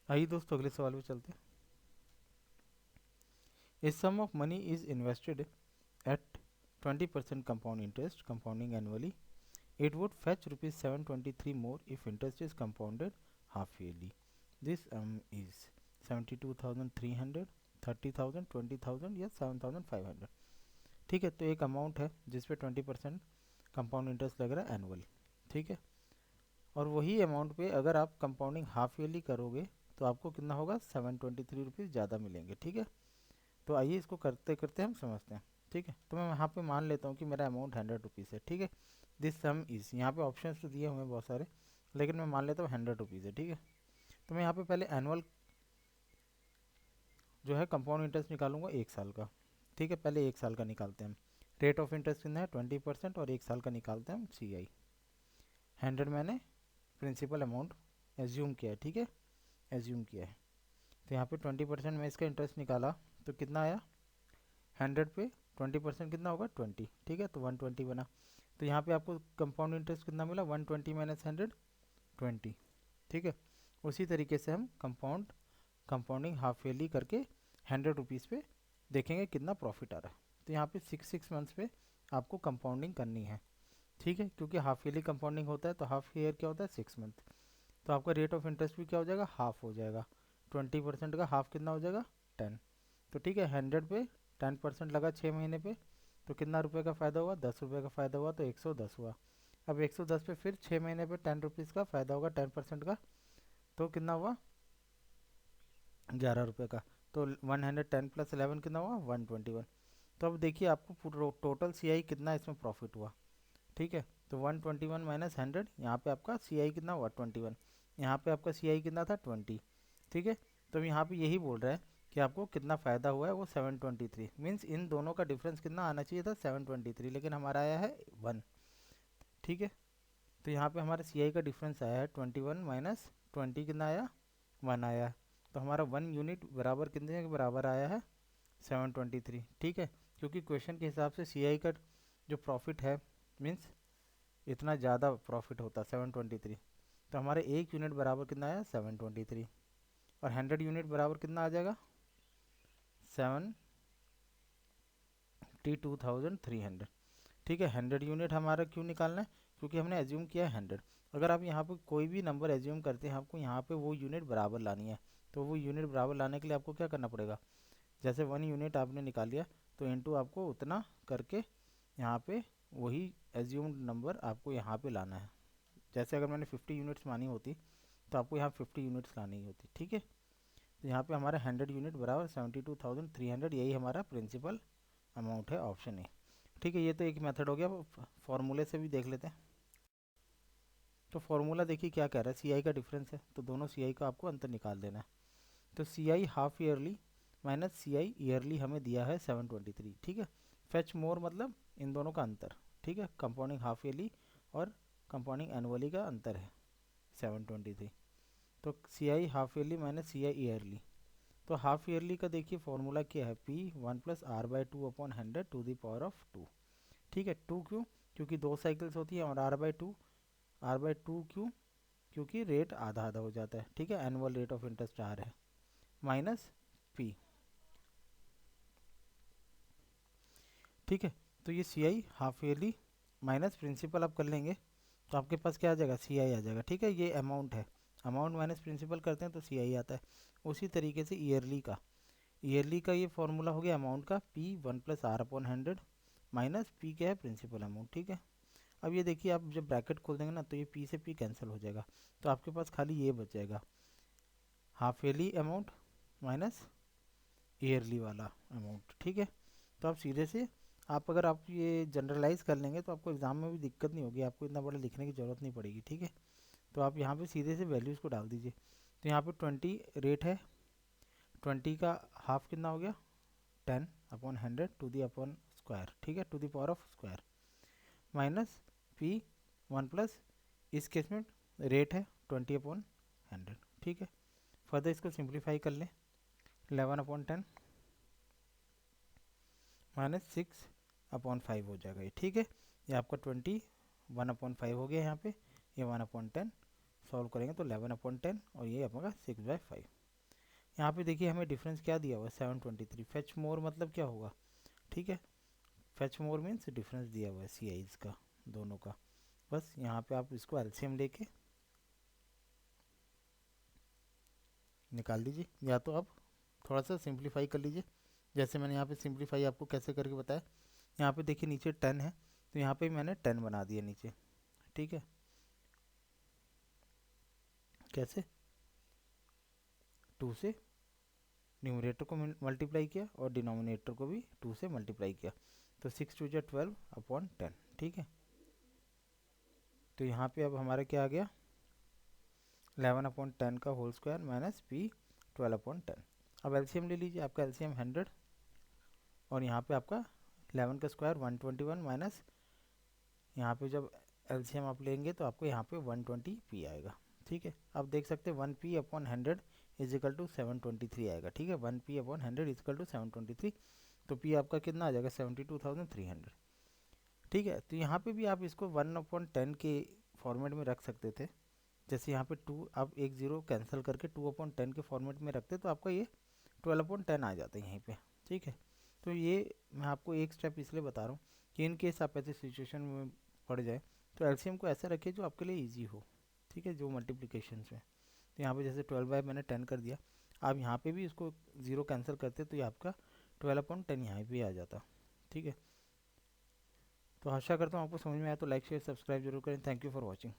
आइए दोस्तों अगले सवाल पे चलते हैं। A sum of money is invested at 20% compound interest compounding annually. It would fetch rupees 723 more if interest is compounded half yearly. This is 72,300, 30,000, 20,000 या 7,500। ठीक है, तो एक अमाउंट है जिस पे 20% कंपाउंड इंटरेस्ट लग रहा है एनुअल। ठीक है, और वही अमाउंट पे अगर आप कंपाउंडिंग हाफ ईयरली करोगे तो आपको कितना होगा, 723 रुपीज़ ज़्यादा मिलेंगे। ठीक है, तो आइए इसको करते करते हम समझते हैं। ठीक है, तो मैं यहाँ पे मान लेता हूँ कि मेरा अमाउंट 100 रुपीज़ है। ठीक है, दिस सम इज़, यहाँ पे ऑप्शन तो दिए हुए हैं बहुत सारे, लेकिन मैं मान लेता हूँ 100 रुपीज़ है। ठीक है, तो मैं यहाँ पे पहले एनुअल जो है कंपाउंड इंटरेस्ट निकालूंगा 1 साल का। ठीक है, पहले 1 साल का निकालते हैं हम। रेट ऑफ इंटरेस्ट कितना है 20%, और 1 साल का निकालते हैं हम CI। 100 मैंने प्रिंसिपल अमाउंट एज्यूम किया है। ठीक है, एज्यूम किया है, तो यहाँ पे 20% में इसका इंटरेस्ट निकाला तो कितना आया, 100 पे 20% कितना होगा 20। ठीक है, तो 120 बना। तो यहाँ पे आपको कंपाउंड इंटरेस्ट कितना मिला, 120 माइनस 100, 20। ठीक है, उसी तरीके से हम कंपाउंडिंग हाफ ईयरली करके 100 रुपीज़ पे देखेंगे कितना प्रॉफिट आ रहा है। तो यहाँ पे 6 मंथ्स पे आपको कंपाउंडिंग करनी है। ठीक है, क्योंकि हाफ ईयरली कंपाउंडिंग होता है तो हाफ ईयर क्या होता है 6 मंथ। तो आपका रेट ऑफ इंटरेस्ट भी क्या हो जाएगा, हाफ हो जाएगा। 20% का हाफ कितना हो जाएगा, 10। तो ठीक है, 100 पे 10% लगा 6 महीने पे, तो कितना रुपए का फ़ायदा हुआ, 10 रुपये का फ़ायदा हुआ, तो 110 हुआ। अब 110 पे फिर 6 महीने पे 10 रुपीज़ का फ़ायदा होगा 10% का, तो कितना हुआ, 11 रुपये का। तो 110 प्लस 11 कितना हुआ, 121। तो अब देखिए आपको टोटल CI कितना इसमें प्रॉफिट हुआ। ठीक है, तो 121 माइनस 100, यहाँ पे आपका CI कितना हुआ 21, यहाँ पे आपका CI कितना था 20। ठीक है, तो यहाँ पे यही बोल रहा है कि आपको कितना फ़ायदा हुआ है, वो 723। मीन्स इन दोनों का डिफरेंस कितना आना चाहिए था 723, लेकिन हमारा आया है 1। ठीक है, तो यहाँ पे हमारा CI का डिफरेंस आया है 21 माइनस 20, कितना आया 1 आया। तो हमारा 1 यूनिट बराबर कितने के बराबर आया है, 723। ठीक है, क्योंकि क्वेश्चन के हिसाब से CI का जो प्रॉफिट है मीन्स इतना ज़्यादा प्रॉफिट होता 723, तो हमारे 1 यूनिट बराबर कितना आया 723, और 100 यूनिट बराबर कितना आ जाएगा 72,300। ठीक है, 100 यूनिट हमारा क्यों निकालना है, क्योंकि हमने एज्यूम किया है 100। अगर आप यहाँ पे कोई भी नंबर एज्यूम करते हैं आपको यहाँ पे वो यूनिट बराबर लानी है, तो वो यूनिट बराबर लाने के लिए आपको क्या करना पड़ेगा, जैसे 1 यूनिट आपने निकाल लिया तो इनटू आपको उतना करके यहाँ पे वही एज्यूम्ड नंबर आपको यहाँ पे लाना है। जैसे अगर मैंने 50 यूनिट्स मानी होती तो आपको यहाँ 50 यूनिट्स लानी होती। ठीक है, तो यहाँ पे हमारा 100 यूनिट बराबर 72,300, यही हमारा प्रिंसिपल अमाउंट है, ऑप्शन ए। ठीक है, ये तो एक मेथड हो गया। फॉर्मूले से भी देख लेते हैं। तो फॉर्मूला देखिए क्या कह रहा है, CI का डिफरेंस है तो दोनों CI का आपको अंतर निकाल देना है। तो CI half yearly minus CI yearly हमें दिया है 723। ठीक है, फेच मोर मतलब इन दोनों का अंतर। ठीक है, कंपाउंडिंग हाफ ईयरली और कंपाउंडिंग एनुअली का अंतर है 723। तो CI half yearly minus CI yearly, तो हाफ ईयरली का देखिए फॉर्मूला क्या है, P1+R/2/100 to the power of 2। ठीक है, 2 क्यों, क्योंकि 2 साइकिल्स होती है, और R/2 क्यों, क्योंकि रेट आधा आधा हो जाता है। ठीक है, annual rate of interest R है, माइनस P। ठीक है, तो ये CI half yearly minus principal आप कर लेंगे तो आपके पास क्या आ जाएगा, CI आ जाएगा। ठीक है, ये अमाउंट है, अमाउंट माइनस प्रिंसिपल करते हैं तो CI आता है। उसी तरीके से ईयरली का ये फॉर्मूला हो गया अमाउंट का, P1+R/100 माइनस P क्या है, प्रिंसिपल अमाउंट। ठीक है, अब ये देखिए आप जब ब्रैकेट खोल देंगे ना तो ये P से P कैंसिल हो जाएगा, तो आपके पास खाली ये बच जाएगा, half yearly amount minus yearly वाला अमाउंट। ठीक है, तो आप सीधे से अगर आप ये जनरलाइज कर लेंगे तो आपको एग्जाम में भी दिक्कत नहीं होगी, आपको इतना बड़ा लिखने की ज़रूरत नहीं पड़ेगी। ठीक है, तो आप यहाँ पे सीधे से वैल्यूज़ को डाल दीजिए। तो यहाँ पे 20 रेट है, 20 का हाफ कितना हो गया 10/100 टू दी अपॉन स्क्वायर। ठीक है, to the power of square, minus P1+, इस केस में रेट है 20/100। ठीक है, फर्दर इसको सिंप्लीफाई कर लें, 11/10 माइनस 6/5 हो जाएगा ये। ठीक है, ये आपका 21/5 हो गया यहाँ पे, ये 1/10 सॉल्व करेंगे तो 11/10, और ये आपका 6/5। यहाँ पे देखिए हमें डिफरेंस क्या दिया हुआ है 723। फेच मोर मतलब क्या होगा, ठीक है, फेच मोर मीन्स डिफरेंस दिया हुआ है सी आईज का दोनों का। बस यहाँ पे आप इसको एलसीएम लेके निकाल दीजिए, या तो आप थोड़ा सा सिंप्लीफाई कर लीजिए, जैसे मैंने यहाँ पे सिंप्लीफाई आपको कैसे करके बताया। यहाँ पे देखिए नीचे 10 है, तो यहाँ पे मैंने 10 बना दिया नीचे, ठीक है। कैसे, 2 से न्यूमरेटर को मल्टीप्लाई किया और डिनोमिनेटर को भी 2 से मल्टीप्लाई किया, तो 6 2 12 अपॉन 10, ठीक है। तो यहाँ पे अब हमारा क्या आ गया, 11 अपॉन 10 का whole square minus P 12 upon 10। अब एलसीएम ले लीजिए, आपका एलसीएम 100 और यहाँ पे आपका 11 का स्क्वायर 121 माइनस, यहाँ पे जब एलसीएम आप लेंगे तो आपको यहाँ पे 120 पी आएगा, ठीक है। अब देख सकते हैं 1 P upon 100 is equal to 723 आएगा, ठीक है। 1 P upon 100 is equal to 723, तो पी आपका कितना आ जाएगा 72,300, ठीक है। तो यहाँ पे भी आप इसको 1/10 के फॉर्मेट में रख सकते थे, जैसे यहाँ पे 2 आप एक जीरो कैंसिल करके 2/10 के फॉर्मेट में रखते तो आपका ये 12/10 आ जाता है यहीं पे, ठीक है। तो ये मैं आपको एक स्टेप इसलिए बता रहा हूँ कि इन केस आप ऐसे सिचुएशन में पड़ जाए तो एलसीएम को ऐसा रखिए जो आपके लिए ईजी हो, ठीक है, जो मल्टीप्लिकेशन में। तो यहाँ पे जैसे 12 मैंने 10 कर दिया, आप यहाँ पे भी इसको ज़ीरो कैंसिल करते तो ये आपका 12/10 यहाँ पे आ जाता, ठीक है। तो आशा करता हूँ आपको समझ में आया, तो लाइक शेयर सब्सक्राइब जरूर करें। Thank you for watching.